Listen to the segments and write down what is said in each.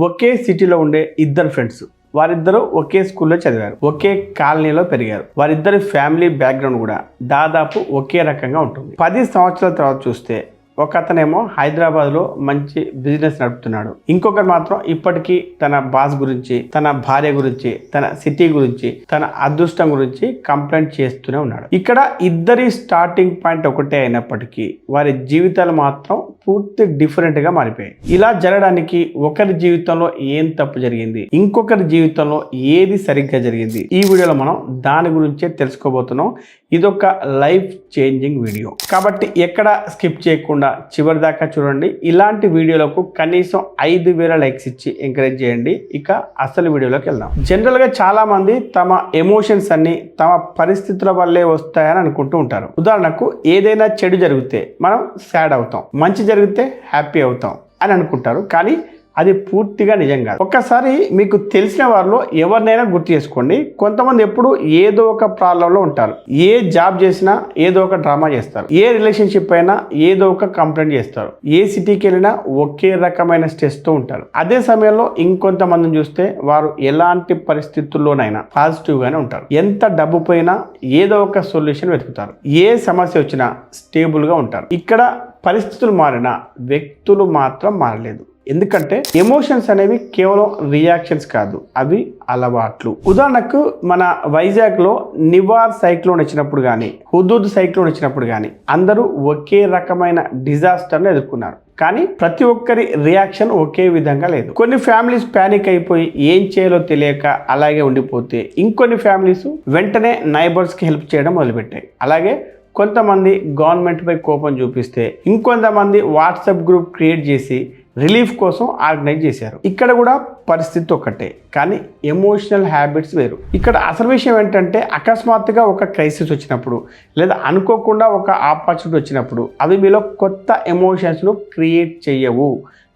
ఒకే సిటీలో ఉండే ఇద్దరు ఫ్రెండ్స్. వారిద్దరూ ఒకే స్కూల్లో చదివారు, ఒకే కాలనీలో పెరిగారు. వారిద్దరి ఫ్యామిలీ బ్యాక్గ్రౌండ్ కూడా దాదాపు ఒకే రకంగా ఉంటుంది. 10 సంవత్సరాల తర్వాత చూస్తే ఒక అతనేమో హైదరాబాద్లో మంచి బిజినెస్ నడుపుతున్నాడు. ఇంకొకరు మాత్రం ఇప్పటికీ తన బాస్ గురించి, తన భార్య గురించి, తన సిటీ గురించి, తన అదృష్టం గురించి కంప్లైంట్ చేస్తూనే ఉన్నాడు. ఇక్కడ ఇద్దరి స్టార్టింగ్ పాయింట్ ఒకటే అయినప్పటికీ వారి జీవితాలు మాత్రం పూర్తి డిఫరెంట్గా మారిపోయాయి. ఇలా జరగడానికి ఒకరి జీవితంలో ఏం తప్పు జరిగింది, ఇంకొకరి జీవితంలో ఏది సరిగ్గా జరిగింది, ఈ వీడియోలో మనం దాని గురించే తెలుసుకోబోతున్నాం. ఇదొక లైఫ్ చేంజింగ్ వీడియో కాబట్టి ఎక్కడ స్కిప్ చేయకుండా చివరి దాకా చూడండి. ఇలాంటి వీడియోలకు కనీసం 5,000 లైక్స్ ఇచ్చి ఎంకరేజ్ చేయండి. ఇక అసలు వీడియోలోకి వెళ్దాం. జనరల్గా చాలా మంది తమ ఎమోషన్స్ అన్ని తమ పరిస్థితుల వల్లే వస్తాయని అనుకుంటూ ఉంటారు. ఉదాహరణకు ఏదైనా చెడు జరిగితే మనం సాడ్ అవుతాం, మంచి జరిగితే హ్యాపీ అవుతాం అని అనుకుంటారు. కానీ అది పూర్తిగా నిజం కాదు. ఒక్కసారి మీకు తెలిసిన వారిలో ఎవరినైనా గుర్తు చేసుకోండి. కొంతమంది ఎప్పుడు ఏదో ఒక ప్రాబ్లంలో ఉంటారు. ఏ జాబ్ చేసినా ఏదో ఒక డ్రామా చేస్తారు, ఏ రిలేషన్షిప్ అయినా ఏదో ఒక కంప్లైంట్ చేస్తారు, ఏ సిటీకి వెళ్ళినా ఒకే రకమైన స్ట్రెస్తో ఉంటారు. అదే సమయంలో ఇంకొంతమందిని చూస్తే వారు ఎలాంటి పరిస్థితుల్లోనైనా పాజిటివ్గానే ఉంటారు. ఎంత డబ్బు పోయినా ఏదో ఒక సొల్యూషన్ వెతుకుతారు, ఏ సమస్య వచ్చినా స్టేబుల్గా ఉంటారు. ఇక్కడ పరిస్థితులు మారినా వ్యక్తులు మాత్రం మారలేదు. ఎందుకంటే ఎమోషన్స్ అనేవి కేవలం రియాక్షన్స్ కాదు, అవి అలవాట్లు. ఉదాహరణకు మన వైజాగ్లో నివార్ సైక్లోన్ వచ్చినప్పుడు కానీ, హుదూద్ సైక్లోన్ వచ్చినప్పుడు కానీ అందరూ ఒకే రకమైన డిజాస్టర్ను ఎదుర్కొన్నారు. కానీ ప్రతి ఒక్కరి రియాక్షన్ ఒకే విధంగా లేదు. కొన్ని ఫ్యామిలీస్ ప్యానిక్ అయిపోయి ఏం చేయాలో తెలియక అలాగే ఉండిపోతే, ఇంకొన్ని ఫ్యామిలీస్ వెంటనే నైబర్స్కి హెల్ప్ చేయడం మొదలుపెట్టాయి. అలాగే కొంతమంది గవర్నమెంట్పై కోపం చూపిస్తే, ఇంకొంతమంది వాట్సాప్ గ్రూప్ క్రియేట్ చేసి రిలీఫ్ కోసం ఆర్గనైజ్ చేశారు. ఇక్కడ కూడా పరిస్థితి ఒకటే, కానీ ఎమోషనల్ హ్యాబిట్స్ వేరు. ఇక్కడ అసలు విషయం ఏంటంటే అకస్మాత్తుగా ఒక క్రైసిస్ వచ్చినప్పుడు లేదా అనుకోకుండా ఒక ఆపర్చునిటీ వచ్చినప్పుడు అవి మీలో కొత్త ఎమోషన్స్ను క్రియేట్ చేయవు.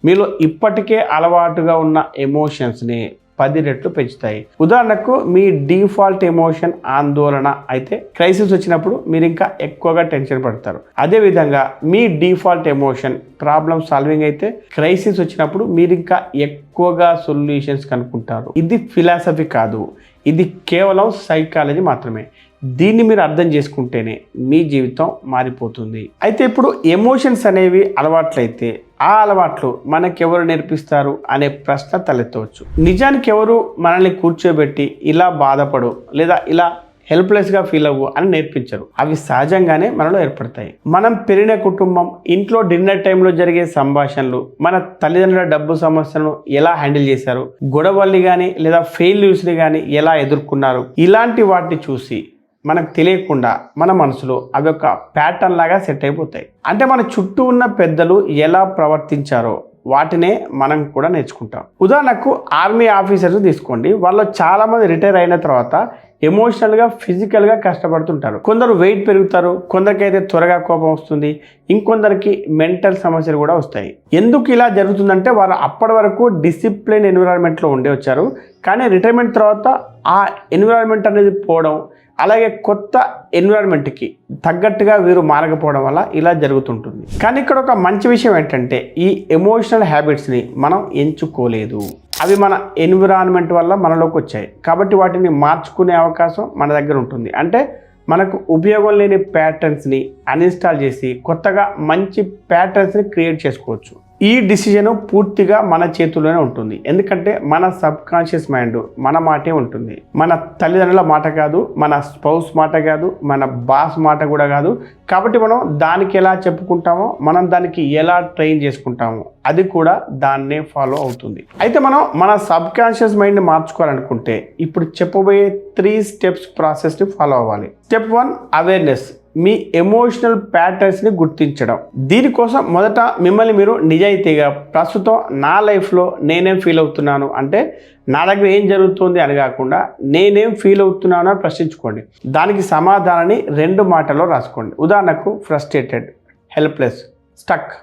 మీలో ఇప్పటికే అలవాటుగా ఉన్న ఎమోషన్స్ని 10 రెట్లు పెంచుతాయి. ఉదాహరణకు మీ డిఫాల్ట్ ఎమోషన్ ఆందోళన అయితే క్రైసిస్ వచ్చినప్పుడు మీరు ఇంకా ఎక్కువగా టెన్షన్ పడతారు. అదేవిధంగా మీ డిఫాల్ట్ ఎమోషన్ ప్రాబ్లమ్ సాల్వింగ్ అయితే క్రైసిస్ వచ్చినప్పుడు మీరు ఇంకా ఎక్కువగా సొల్యూషన్స్ కనుక్కుంటారు. ఇది ఫిలాసఫీ కాదు, ఇది కేవలం సైకాలజీ మాత్రమే. దీన్ని మీరు అర్థం చేసుకుంటేనే మీ జీవితం మారిపోతుంది. అయితే ఇప్పుడు ఎమోషన్స్ అనేవి అలవాట్లయితే ఆ అలవాట్లు మనకెవరు నేర్పిస్తారు అనే ప్రశ్న తలెత్తవచ్చు. నిజానికి ఎవరు మనల్ని కూర్చోబెట్టి ఇలా బాధపడు లేదా ఇలా హెల్ప్లెస్గా ఫీల్ అవ్వు అని నేర్పించరు. అవి సహజంగానే మనలో ఏర్పడతాయి. మనం పెరిగిన కుటుంబం, ఇంట్లో డిన్నర్ టైంలో జరిగే సంభాషణలు, మన తల్లిదండ్రుల డబ్బు సమస్యలను ఎలా హ్యాండిల్ చేశారు, గొడవల్ని కానీ లేదా ఫెయిల్యూర్స్ని కానీ ఎలా ఎదుర్కొన్నారు, ఇలాంటి వాటిని చూసి మనకు తెలియకుండా మన మనసులో అవి ఒక ప్యాటర్న్ లాగా సెట్ అయిపోతాయి. అంటే మన చుట్టూ ఉన్న పెద్దలు ఎలా ప్రవర్తించారో వాటినే మనం కూడా నేర్చుకుంటాం. ఉదాహరణకు ఆర్మీ ఆఫీసర్స్ తీసుకోండి. వాళ్ళు చాలామంది రిటైర్ అయిన తర్వాత ఎమోషనల్గా, ఫిజికల్గా కష్టపడుతుంటారు. కొందరు వెయిట్ పెరుగుతారు, కొందరికైతే త్వరగా కోపం వస్తుంది, ఇంకొందరికి మెంటల్ సమస్యలు కూడా వస్తాయి. ఎందుకు ఇలా జరుగుతుందంటే వారు అప్పటి వరకు డిసిప్లిన్ ఎన్విరాన్మెంట్లో ఉండి వచ్చారు. కానీ రిటైర్మెంట్ తర్వాత ఆ ఎన్విరాన్మెంట్ అనేది పోవడం, అలాగే కొత్త ఎన్విరాన్మెంట్కి తగ్గట్టుగా వీరు మారకపోవడం వల్ల ఇలా జరుగుతుంటుంది. కానీ ఇక్కడ ఒక మంచి విషయం ఏంటంటే ఈ ఎమోషనల్ హ్యాబిట్స్ని మనం ఎంచుకోలేదు, అవి మన ఎన్విరాన్మెంట్ వల్ల మనలోకి వచ్చాయి. కాబట్టి వాటిని మార్చుకునే అవకాశం మన దగ్గర ఉంటుంది. అంటే మనకు ఉపయోగం లేని ప్యాటర్న్స్ని అన్ఇన్స్టాల్ చేసి కొత్తగా మంచి ప్యాటర్న్స్ని క్రియేట్ చేసుకోవచ్చు. ఈ డిసిజన్ పూర్తిగా మన చేతుల్లోనే ఉంటుంది. ఎందుకంటే మన సబ్ కాన్షియస్ మైండ్ మన మాటే ఉంటుంది. మన తల్లిదండ్రుల మాట కాదు, మన స్పౌస్ మాట కాదు, మన బాస్ మాట కూడా కాదు. కాబట్టి మనం దానికి ఎలా చెప్పుకుంటామో, మనం దానికి ఎలా ట్రైన్ చేసుకుంటామో అది కూడా దాన్నే ఫాలో అవుతుంది. అయితే మనం మన సబ్ కాన్షియస్ మైండ్ని మార్చుకోవాలనుకుంటే ఇప్పుడు చెప్పబోయే 3 స్టెప్స్ ప్రాసెస్ని ఫాలో అవ్వాలి. Step 1 awareness. మీ ఎమోషనల్ ప్యాటర్న్స్ని గుర్తించడం. దీనికోసం మొదట మిమ్మల్ని మీరు నిజాయితీగా ప్రస్తుతం నా లైఫ్లో నేనేం ఫీల్ అవుతున్నాను, అంటే నా దగ్గర ఏం జరుగుతుంది అని కాకుండా నేనేం ఫీల్ అవుతున్నాను అని ప్రశ్నించుకోండి. దానికి సమాధానాన్ని 2 మాటల్లో రాసుకోండి. ఉదాహరణకు ఫ్రస్ట్రేటెడ్, హెల్ప్లెస్, స్టక్,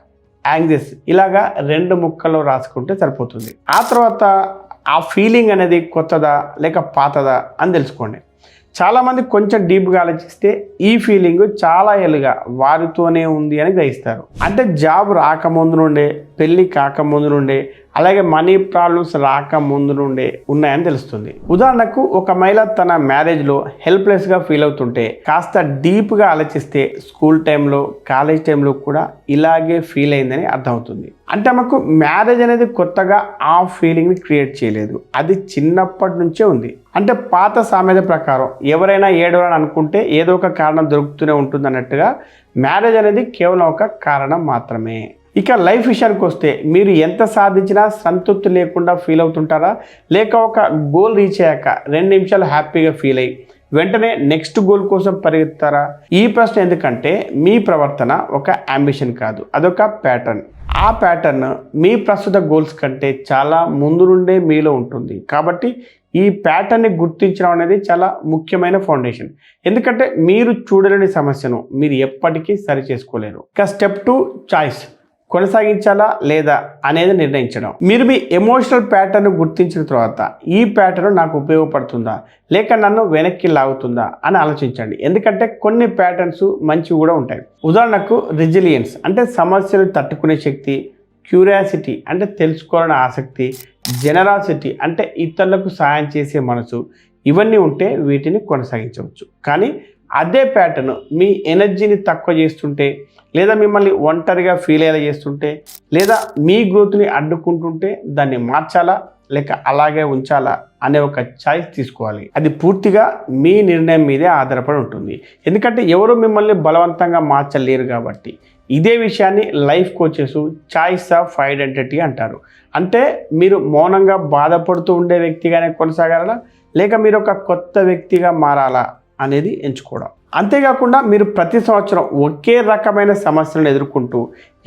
యాంగ్జియస్, ఇలాగా 2 ముక్కల్లో రాసుకుంటే సరిపోతుంది. ఆ తర్వాత ఆ ఫీలింగ్ అనేది కొత్తదా లేక పాతదా అని తెలుసుకోండి. చాలామంది కొంచెం డీప్గా ఆలోచిస్తే ఈ ఫీలింగ్ చాలా ఏళ్ళుగా వారితోనే ఉంది అని గ్రహిస్తారు. అంటే జాబ్ రాకముందు నుండే, పెళ్ళి కాకముందు నుండే, అలాగే మనీ ప్రాబ్లమ్స్ రాకముందు నుండే ఉన్నాయని తెలుస్తుంది. ఉదాహరణకు ఒక మహిళ తన మ్యారేజ్లో హెల్ప్లెస్గా ఫీల్ అవుతుంటే కాస్త డీప్గా ఆలోచిస్తే స్కూల్ టైంలో, కాలేజ్ టైంలో కూడా ఇలాగే ఫీల్ అయిందని అర్థమవుతుంది. అంటే మాకు మ్యారేజ్ అనేది కొత్తగా ఆ ఫీలింగ్ని క్రియేట్ చేయలేదు, అది చిన్నప్పటి నుంచే ఉంది. అంటే పాత సామెత ప్రకారం ఎవరైనా ఏడవాలని అనుకుంటే ఏదో ఒక కారణం దొరుకుతూనే ఉంటుంది అన్నట్టుగా మ్యారేజ్ అనేది కేవలం ఒక కారణం మాత్రమే. ఇక లైఫ్ విషయానికి వస్తే మీరు ఎంత సాధించినా సంతృప్తి లేకుండా ఫీల్ అవుతుంటారా, లేక ఒక గోల్ రీచ్ అయ్యాక 2 నిమిషాలు హ్యాపీగా ఫీల్ అయ్యి వెంటనే నెక్స్ట్ గోల్ కోసం పరిగెత్తారా? ఈ ప్రశ్న ఎందుకంటే మీ ప్రవర్తన ఒక అంబిషన్ కాదు, అదొక ప్యాటర్న్. ఆ ప్యాటర్న్ మీ ప్రస్తుత గోల్స్ కంటే చాలా ముందు నుండే మీలో ఉంటుంది. కాబట్టి ఈ ప్యాటర్న్ని గుర్తించడం అనేది చాలా ముఖ్యమైన ఫౌండేషన్. ఎందుకంటే మీరు చూడలేని సమస్యను మీరు ఎప్పటికీ సరి చేసుకోలేరు. ఇక స్టెప్ 2 చాయిస్, కొనసాగించాలా లేదా అనేది నిర్ణయించడం. మీరు మీ ఎమోషనల్ ప్యాటర్న్ గుర్తించిన తర్వాత ఈ ప్యాటర్న్ నాకు ఉపయోగపడుతుందా లేక నన్ను వెనక్కి లాగుతుందా అని ఆలోచించండి. ఎందుకంటే కొన్ని ప్యాటర్న్స్ మంచివి కూడా ఉంటాయి. ఉదాహరణకు రెసిలియన్స్ అంటే సమస్యలు తట్టుకునే శక్తి, క్యూరియాసిటీ అంటే తెలుసుకోవాలనే ఆసక్తి, జెనరాసిటీ అంటే ఇతరులకు సహాయం చేసే మనసు, ఇవన్నీ ఉంటే వీటిని కొనసాగించవచ్చు. కానీ అదే ప్యాటర్న్ మీ ఎనర్జీని తక్కువ చేస్తుంటే, లేదా మిమ్మల్ని ఒంటరిగా ఫీల్ అయ్యేలా చేస్తుంటే, లేదా మీ గ్రోత్ని అడ్డుకుంటుంటే దాన్ని మార్చాలా లేక అలాగే ఉంచాలా అనే ఒక చాయిస్ తీసుకోవాలి. అది పూర్తిగా మీ నిర్ణయం మీదే ఆధారపడి ఉంటుంది. ఎందుకంటే ఎవరు మిమ్మల్ని బలవంతంగా మార్చలేరు కాబట్టి. ఇదే విషయాన్ని life coaches choice of identity అంటారు. అంటే మీరు మౌనంగా బాధపడుతూ ఉండే వ్యక్తిగానే కొనసాగాలా లేక మీరు ఒక కొత్త వ్యక్తిగా మారాలా అనేది ఎంచుకోవడం. అంతేకాకుండా మీరు ప్రతి సంవత్సరం ఒకే రకమైన సమస్యలను ఎదుర్కొంటూ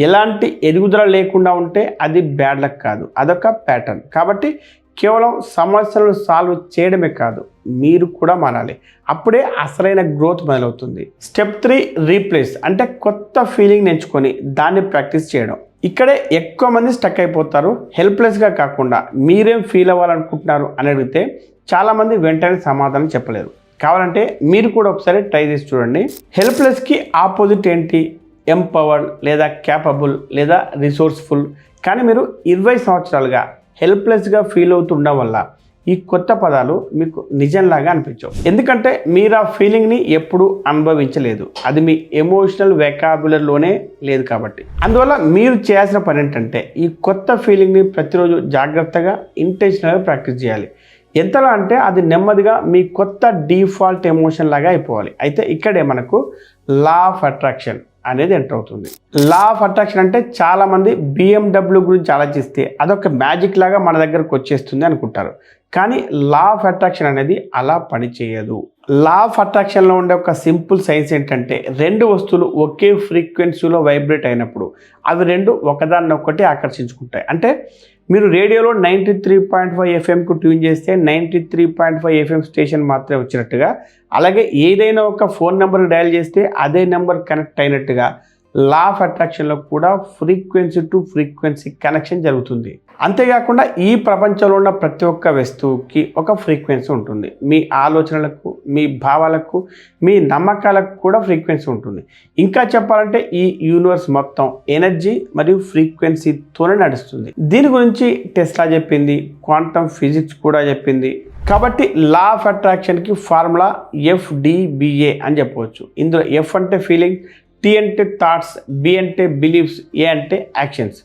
ఎలాంటి ఎదుగుదల లేకుండా ఉంటే అది బ్యాడ్ లక్ కాదు, అదొక ప్యాటర్న్. కాబట్టి కేవలం సమస్యలను సాల్వ్ చేయడమే కాదు, మీరు కూడా మారాలి. అప్పుడే అసలైన గ్రోత్ మొదలవుతుంది. స్టెప్ 3 రీప్లేస్ అంటే కొత్త ఫీలింగ్ ఎంచుకొని దాన్ని ప్రాక్టీస్ చేయడం. ఇక్కడే ఎక్కువ మంది స్టక్ అయిపోతారు. హెల్ప్లెస్గా కాకుండా మీరేం ఫీల్ అవ్వాలనుకుంటున్నారు అని అడిగితే చాలామంది వెంటనే సమాధానం చెప్పలేరు. కావాలంటే మీరు కూడా ఒకసారి ట్రై చేసి చూడండి. హెల్ప్లెస్కి ఆపోజిట్ ఏంటి? ఎంపవర్డ్ లేదా క్యాపబుల్ లేదా రిసోర్స్ఫుల్. కానీ మీరు 20 సంవత్సరాలుగా హెల్ప్లెస్గా ఫీల్ అవుతుండడం వల్ల ఈ కొత్త పదాలు మీకు నిజంలాగా అనిపించవు. ఎందుకంటే మీరు ఆ ఫీలింగ్ని ఎప్పుడు అనుభవించలేదు, అది మీ ఎమోషనల్ వెకాబులరీలోనే లేదు కాబట్టి. అందువల్ల మీరు చేయాల్సిన పని ఏంటంటే ఈ కొత్త ఫీలింగ్ని ప్రతిరోజు జాగ్రత్తగా ఇంటెన్షనల్గా ప్రాక్టీస్ చేయాలి. ఎంతలా అంటే అది నెమ్మదిగా మీ కొత్త డిఫాల్ట్ ఎమోషన్ లాగా అయిపోవాలి. అయితే ఇక్కడే మనకు లా ఆఫ్ అట్రాక్షన్ అనేది ఎంటర్ అవుతుంది. లా ఆఫ్ అట్రాక్షన్ అంటే చాలామంది BMW గురించి ఆలోచిస్తే అదొక మ్యాజిక్ లాగా మన దగ్గరకు వచ్చేస్తుంది అనుకుంటారు. కానీ లా ఆఫ్ అట్రాక్షన్ అనేది అలా పనిచేయదు. లా ఆఫ్ అట్రాక్షన్లో ఉండే ఒక సింపుల్ సైన్స్ ఏంటంటే 2 వస్తువులు ఒకే ఫ్రీక్వెన్సీలో వైబ్రేట్ అయినప్పుడు అవి 2 ఒకదాన్నొక్కటి ఆకర్షించుకుంటాయి. అంటే మీరు రేడియోలో 93.5 FMకు ట్యూన్ చేస్తే 93.5 FM స్టేషన్ మాత్రమే వచ్చినట్టుగా, అలాగే ఏదైనా ఒక ఫోన్ నెంబర్కి డయల్ చేస్తే అదే నెంబర్ కనెక్ట్ అయినట్టుగా లా ఆఫ్ అట్రాక్షన్లో కూడా ఫ్రీక్వెన్సీ టు ఫ్రీక్వెన్సీ కనెక్షన్ జరుగుతుంది. అంతేకాకుండా ఈ ప్రపంచంలో ఉన్న ప్రతి ఒక్క వస్తువుకి ఒక ఫ్రీక్వెన్సీ ఉంటుంది. మీ ఆలోచనలకు, మీ భావాలకు, మీ నమ్మకాలకు కూడా ఫ్రీక్వెన్సీ ఉంటుంది. ఇంకా చెప్పాలంటే ఈ యూనివర్స్ మొత్తం ఎనర్జీ మరియు ఫ్రీక్వెన్సీతోనే నడుస్తుంది. దీని గురించి టెస్లా చెప్పింది, క్వాంటమ్ ఫిజిక్స్ కూడా చెప్పింది. కాబట్టి లా ఆఫ్ అట్రాక్షన్కి ఫార్ములా FDBA అని చెప్పవచ్చు. ఇందులో F అంటే ఫీలింగ్, T అంటే థాట్స్, B అంటే బిలీఫ్స్, A అంటే యాక్షన్స్.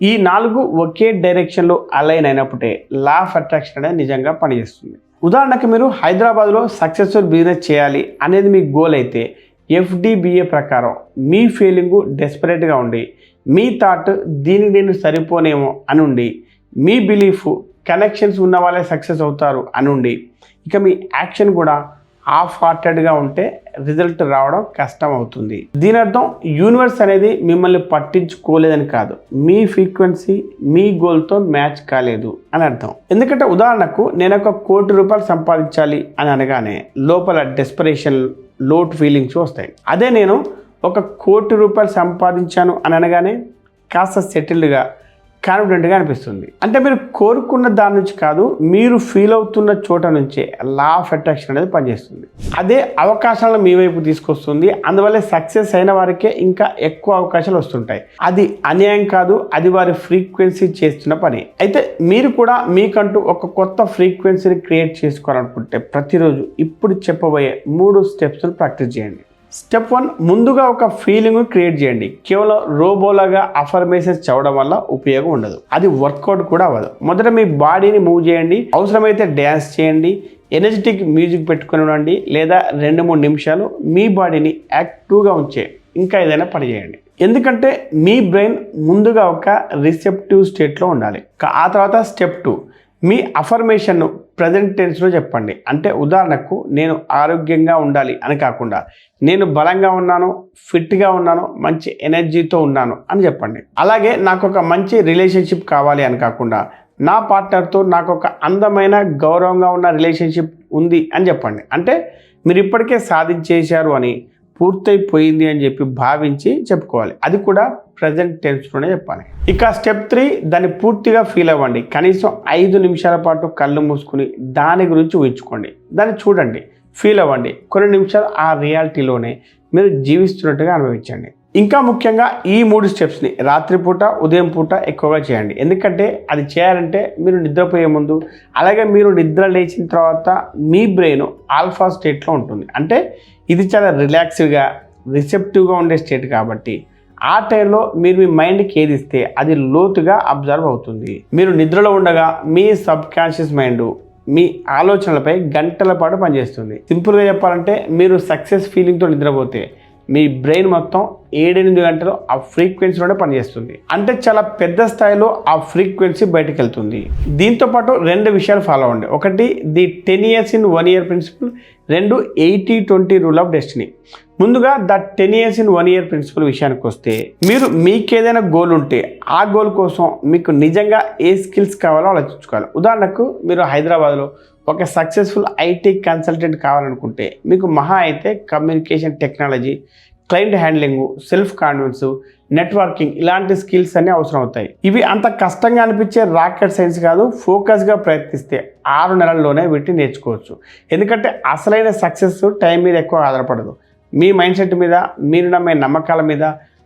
ఈ 4 ఒకే డైరెక్షన్లో అలైన్ అయినప్పుడే లా ఆఫ్ అట్రాక్షన్ అనేది నిజంగా పనిచేస్తుంది. ఉదాహరణకు మీరు హైదరాబాద్లో సక్సెస్ఫుల్ బిజినెస్ చేయాలి అనేది మీ గోల్ అయితే FDBA ప్రకారం మీ ఫీలింగు డెస్పరేట్గా ఉండి, మీ థాట్ దీనికి నేను సరిపోనేమో అని ఉండి, మీ బిలీఫ్ కనెక్షన్స్ ఉన్న వాళ్ళే సక్సెస్ అవుతారు అని ఉండి, ఇక మీ యాక్షన్ కూడా హాఫ్ హార్టెడ్గా ఉంటే రిజల్ట్ రావడం కష్టం అవుతుంది. దీని అర్థం యూనివర్స్ అనేది మిమ్మల్ని పట్టించుకోలేదని కాదు, మీ ఫ్రీక్వెన్సీ మీ గోల్తో మ్యాచ్ కాలేదు అని అర్థం. ఎందుకంటే ఉదాహరణకు నేను ఒక ₹1,00,00,000 సంపాదించాలి అని అనగానే లోపల డెస్పరేషన్, లోటు ఫీలింగ్స్ వస్తాయి. అదే నేను ఒక ₹1,00,00,000 సంపాదించాను అని అనగానే కాస్త సెటిల్డ్గా కాన్ఫిడెంట్గా అనిపిస్తుంది. అంటే మీరు కోరుకున్న దాని నుంచి కాదు, మీరు ఫీల్ అవుతున్న చోట నుంచే లా ఆఫ్ అట్రాక్షన్ అనేది పనిచేస్తుంది. అదే అవకాశాలను మీ వైపు తీసుకొస్తుంది. అందువల్ల సక్సెస్ అయిన వారికే ఇంకా ఎక్కువ అవకాశాలు వస్తుంటాయి. అది అన్యాయం కాదు, అది వారి ఫ్రీక్వెన్సీ చేస్తున్న పని. అయితే మీరు కూడా మీకంటూ ఒక కొత్త ఫ్రీక్వెన్సీని క్రియేట్ చేసుకోవాలనుకుంటే ప్రతిరోజు ఇప్పుడు చెప్పబోయే 3 స్టెప్స్ను ప్రాక్టీస్ చేయండి. స్టెప్ 1, ముందుగా ఒక ఫీలింగ్ క్రియేట్ చేయండి. కేవలం రోబోలాగా అఫర్మేషన్స్ చదవడం వల్ల ఉపయోగం ఉండదు, అది వర్కౌట్ కూడా అవ్వదు. మొదట మీ బాడీని మూవ్ చేయండి, అవసరమైతే డ్యాన్స్ చేయండి, ఎనర్జెటిక్ మ్యూజిక్ పెట్టుకుని ఉండండి, లేదా 2-3 నిమిషాలు మీ బాడీని యాక్టివ్గా ఉంచే ఇంకా ఏదైనా పని చేయండి. ఎందుకంటే మీ బ్రెయిన్ ముందుగా ఒక రిసెప్టివ్ స్టేట్లో ఉండాలి. ఆ తర్వాత స్టెప్ 2, మీ అఫర్మేషన్ను ప్రజెంట్ టెన్స్లో చెప్పండి. అంటే ఉదాహరణకు నేను ఆరోగ్యంగా ఉండాలి అని కాకుండా నేను బలంగా ఉన్నాను, ఫిట్గా ఉన్నాను, మంచి ఎనర్జీతో ఉన్నాను అని చెప్పండి. అలాగే నాకు ఒక మంచి రిలేషన్షిప్ కావాలి అని కాకుండా నా పార్ట్నర్తో నాకు ఒక అందమైన గౌరవంగా ఉన్న రిలేషన్షిప్ ఉంది అని చెప్పండి. అంటే మీరు ఇప్పటికే సాధించేశారు అని, పూర్తయిపోయింది అని చెప్పి భావించి చెప్పుకోవాలి. అది కూడా ప్రజెంట్ టెన్స్లోనే చెప్పాలి. ఇక స్టెప్ 3, దాన్ని పూర్తిగా ఫీల్ అవ్వండి. కనీసం 5 నిమిషాల పాటు కళ్ళు మూసుకుని దాని గురించి ఊహించుకోండి, దాన్ని చూడండి, ఫీల్ అవ్వండి. కొన్ని నిమిషాలు ఆ రియాలిటీలోనే మీరు జీవిస్తున్నట్టుగా అనుభవించండి. ఇంకా ముఖ్యంగా ఈ 3 స్టెప్స్ని రాత్రిపూట, ఉదయం పూట ఎక్కువగా చేయండి. ఎందుకంటే అది చేయాలంటే మీరు నిద్రపోయే ముందు, అలాగే మీరు నిద్ర లేచిన తర్వాత మీ బ్రెయిన్ ఆల్ఫా స్టేట్లో ఉంటుంది. అంటే ఇది చాలా రిలాక్స్డ్గా, రిసెప్టివ్గా ఉండే స్టేట్ కాబట్టి ఆ టైంలో మీరు మీ మైండ్కి ఏది ఇస్తే అది లోతుగా అబ్జర్వ్ అవుతుంది. మీరు నిద్రలో ఉండగా మీ సబ్ కాన్షియస్ మైండ్ మీ ఆలోచనలపై గంటల పాటు పనిచేస్తుంది. సింపుల్గా చెప్పాలంటే మీరు సక్సెస్ ఫీలింగ్తో నిద్రపోతే మీ బ్రెయిన్ మొత్తం 7-8 గంటలు ఆ ఫ్రీక్వెన్సీలోనే పనిచేస్తుంది. అంటే చాలా పెద్ద స్థాయిలో ఆ ఫ్రీక్వెన్సీ బయటకు వెళ్తుంది. దీంతోపాటు 2 విషయాలు ఫాలో అవ్వండి. ఒకటి, the 10 years in 1 year principle. 2, 80-20 rule of destiny. ముందుగా the 10 years in 1 year principle విషయానికి వస్తే, మీరు మీకేదైనా గోల్ ఉంటే ఆ గోల్ కోసం మీకు నిజంగా ఏ స్కిల్స్ కావాలో ఆలోచించుకోవాలి. ఉదాహరణకు మీరు హైదరాబాద్లో ఒక సక్సెస్ఫుల్ ఐటీ కన్సల్టెంట్ కావాలనుకుంటే మీకు మహా అయితే communication technology, client handling, self confidence, networking ఇలాంటి స్కిల్స్ అన్నీ అవసరం అవుతాయి. ఇవి అంత కష్టంగా అనిపించే రాకెట్ సైన్స్ కాదు. ఫోకస్గా ప్రయత్నిస్తే 6 నెలల్లోనే వీటిని నేర్చుకోవచ్చు. ఎందుకంటే అసలైన సక్సెస్ టైం మీద ఎక్కువ ఆధారపడదు, మీ మైండ్ సెట్ మీద, మీరు నమ్మే నమ్మకాల మీద,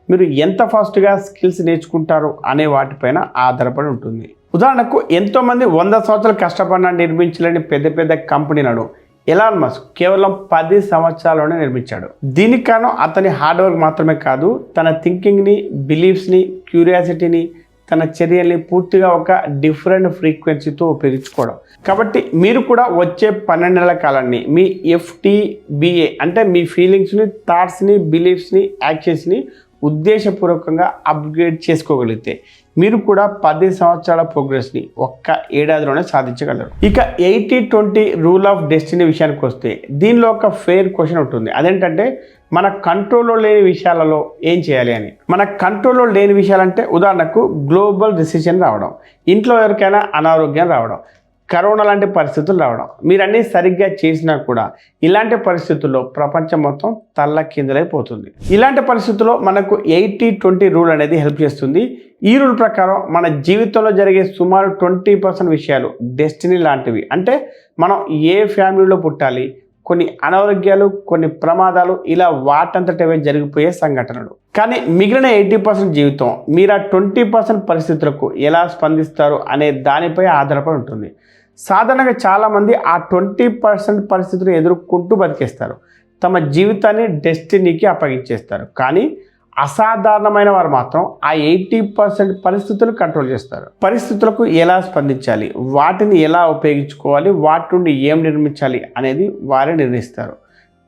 మీరు ఎంత ఫాస్ట్గా స్కిల్స్ నేర్చుకుంటారు అనే వాటిపైన ఆధారపడి ఉంటుంది. ఉదాహరణకు ఎంతోమంది 100 సంవత్సరాలు కష్టపడిన నిర్మించలేని పెద్ద పెద్ద కంపెనీలను ఎలాన్ మస్క్ కేవలం 10 సంవత్సరాల్లోనే నిర్మించాడు. దీనికి కారణం అతని హార్డ్ వర్క్ మాత్రమే కాదు, తన థింకింగ్ని, బిలీఫ్స్ని, క్యూరియాసిటీని, తన చర్యల్ని పూర్తిగా ఒక డిఫరెంట్ ఫ్రీక్వెన్సీతో ఉపయోగించుకోవడం. కాబట్టి మీరు కూడా వచ్చే 12 నెలల కాలాన్ని మీ FTBA అంటే మీ ఫీలింగ్స్ని, థాట్స్ని, బిలీఫ్స్ని, యాక్షన్స్ని ఉద్దేశపూర్వకంగా అప్గ్రేడ్ చేసుకోగలిగితే మీరు కూడా 10 సంవత్సరాల ప్రోగ్రెస్ని ఒక్క ఏడాదిలోనే సాధించగలరు. ఇక 80-20 రూల్ ఆఫ్ డెస్టినీ విషయానికి వస్తే, దీనిలో ఒక ఫెయిర్ క్వశ్చన్ ఉంటుంది. అదేంటంటే మన కంట్రోల్లో లేని విషయాలలో ఏం చేయాలి అని. మన కంట్రోల్లో లేని విషయాలంటే ఉదాహరణకు గ్లోబల్ రిసెషన్ రావడం, ఇంట్లో ఎవరికైనా అనారోగ్యం రావడం, కరోనా లాంటి పరిస్థితులు రావడం. మీరన్నీ సరిగ్గా చేసినా కూడా ఇలాంటి పరిస్థితుల్లో ప్రపంచం మొత్తం తల్లకిందులైపోతుంది. ఇలాంటి పరిస్థితుల్లో మనకు 80-20 రూల్ అనేది హెల్ప్ చేస్తుంది. ఈ రూల్ ప్రకారం మన జీవితంలో జరిగే సుమారు 20% విషయాలు డెస్టినీ లాంటివి. అంటే మనం ఏ ఫ్యామిలీలో పుట్టాలి, కొన్ని అనారోగ్యాలు, కొన్ని ప్రమాదాలు, ఇలా వాటంతటవే జరిగిపోయే సంఘటనలు. కానీ మిగిలిన 80% జీవితం మీరు ఆ 20% పరిస్థితులకు ఎలా స్పందిస్తారు అనే దానిపై ఆధారపడి ఉంటుంది. సాధారణంగా చాలామంది ఆ 20% పరిస్థితులను ఎదుర్కొంటూ బతికేస్తారు, తమ జీవితాన్ని డెస్టినీకి అప్పగించేస్తారు. కానీ అసాధారణమైన వారు మాత్రం ఆ 80% పరిస్థితులు కంట్రోల్ చేస్తారు. పరిస్థితులకు ఎలా స్పందించాలి, వాటిని ఎలా ఉపయోగించుకోవాలి, వాటి నుండి ఏం నిర్మించాలి అనేది వారే నిర్ణయిస్తారు.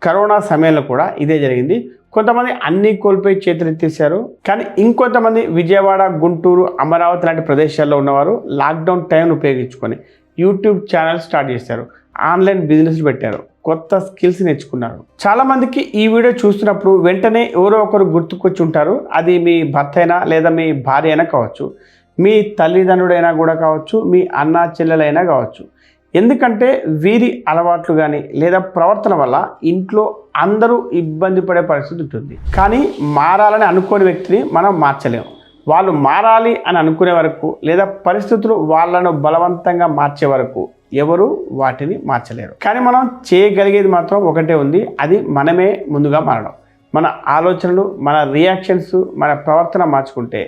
కరోనా సమయంలో కూడా ఇదే జరిగింది. కొంతమంది అన్నీ కోల్పోయి చేతులెత్తేశారు. కానీ ఇంకొంతమంది విజయవాడ, గుంటూరు, అమరావతి లాంటి ప్రదేశాల్లో ఉన్నవారు లాక్డౌన్ టైంను ఉపయోగించుకొని యూట్యూబ్ ఛానల్ స్టార్ట్ చేశారు, ఆన్లైన్ బిజినెస్ పెట్టారు, కొత్త స్కిల్స్ నేర్చుకున్నారు. చాలామందికి ఈ వీడియో చూస్తున్నప్పుడు వెంటనే ఎవరో ఒకరు గుర్తుకొచ్చి ఉంటారు. అది మీ భర్త అయినా లేదా మీ భార్య అయినా కావచ్చు, మీ తల్లిదండ్రుడైనా కూడా కావచ్చు, మీ అన్నా చెల్లెలైనా కావచ్చు. ఎందుకంటే వీరి అలవాట్లు కానీ లేదా ప్రవర్తన వల్ల ఇంట్లో అందరూ ఇబ్బంది పడే పరిస్థితి ఉంటుంది. కానీ మారాలని అనుకోని వ్యక్తిని మనం మార్చలేము. వాళ్ళు మారాలి అని అనుకునే వరకు లేదా పరిస్థితులు వాళ్ళను బలవంతంగా మార్చే వరకు ఎవరు వాటిని మార్చలేరు. కానీ మనం చేయగలిగేది మాత్రం ఒకటే ఉంది, అది మనమే ముందుగా మారడం. మన ఆలోచనలు, మన రియాక్షన్స్, మన ప్రవర్తన మార్చుకుంటే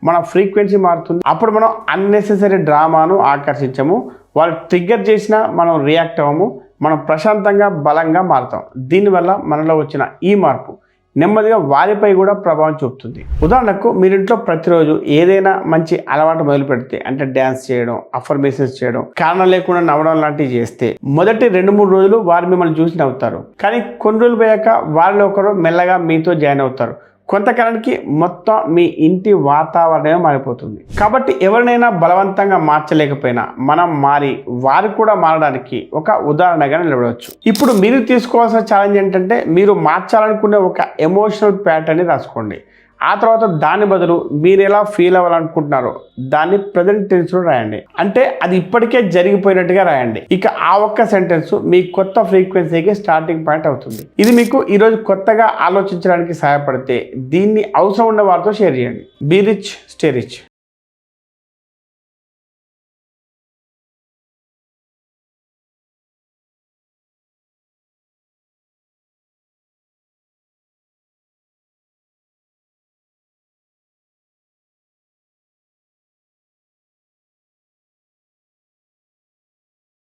మన ఫ్రీక్వెన్సీ మారుతుంది. అప్పుడు మనం అన్నెసెసరీ డ్రామాను ఆకర్షించము, వాళ్ళు ట్రిగ్గర్ చేసినా మనం రియాక్ట్ అవ్వము, మనం ప్రశాంతంగా బలంగా మారుతాం. దీనివల్ల మనలో వచ్చిన ఈ మార్పు నెమ్మదిగా వారిపై కూడా ప్రభావం చూపుతుంది. ఉదాహరణకు మీరింట్లో ప్రతిరోజు ఏదైనా మంచి అలవాటు మొదలు పెడితే, అంటే డ్యాన్స్ చేయడం, అఫర్మేషన్స్ చేయడం, కారణం లేకుండా నవ్వడం లాంటివి చేస్తే మొదటి 2-3 రోజులు వారు మిమ్మల్ని చూసి నవ్వుతారు. కానీ కొన్ని రోజులు పోయాక వారిలో ఒకరు మెల్లగా మీతో జాయిన్ అవుతారు. కొంతకాలానికి మొత్తం మీ ఇంటి వాతావరణమే మారిపోతుంది. కాబట్టి ఎవరినైనా బలవంతంగా మార్చలేకపోయినా మనం మారి వారు కూడా మారడానికి ఒక ఉదాహరణగా నిలబడవచ్చు. ఇప్పుడు మీరు తీసుకోవాల్సిన ఛాలెంజ్ ఏంటంటే, మీరు మార్చాలనుకునే ఒక ఎమోషనల్ ప్యాటర్న్ని రాసుకోండి. ఆ తర్వాత దాని బదులు మీరు ఎలా ఫీల్ అవ్వాలనుకుంటున్నారో దాన్ని ప్రజెంట్ టెన్స్లో రాయండి. అంటే అది ఇప్పటికే జరిగిపోయినట్టుగా రాయండి. ఇక ఆ ఒక్క సెంటెన్స్ మీ కొత్త ఫ్రీక్వెన్సీకి స్టార్టింగ్ పాయింట్ అవుతుంది. ఇది మీకు ఈరోజు కొత్తగా ఆలోచించడానికి సహాయపడితే దీన్ని అవసరం ఉన్న వారితో షేర్ చేయండి. Be rich, stay rich.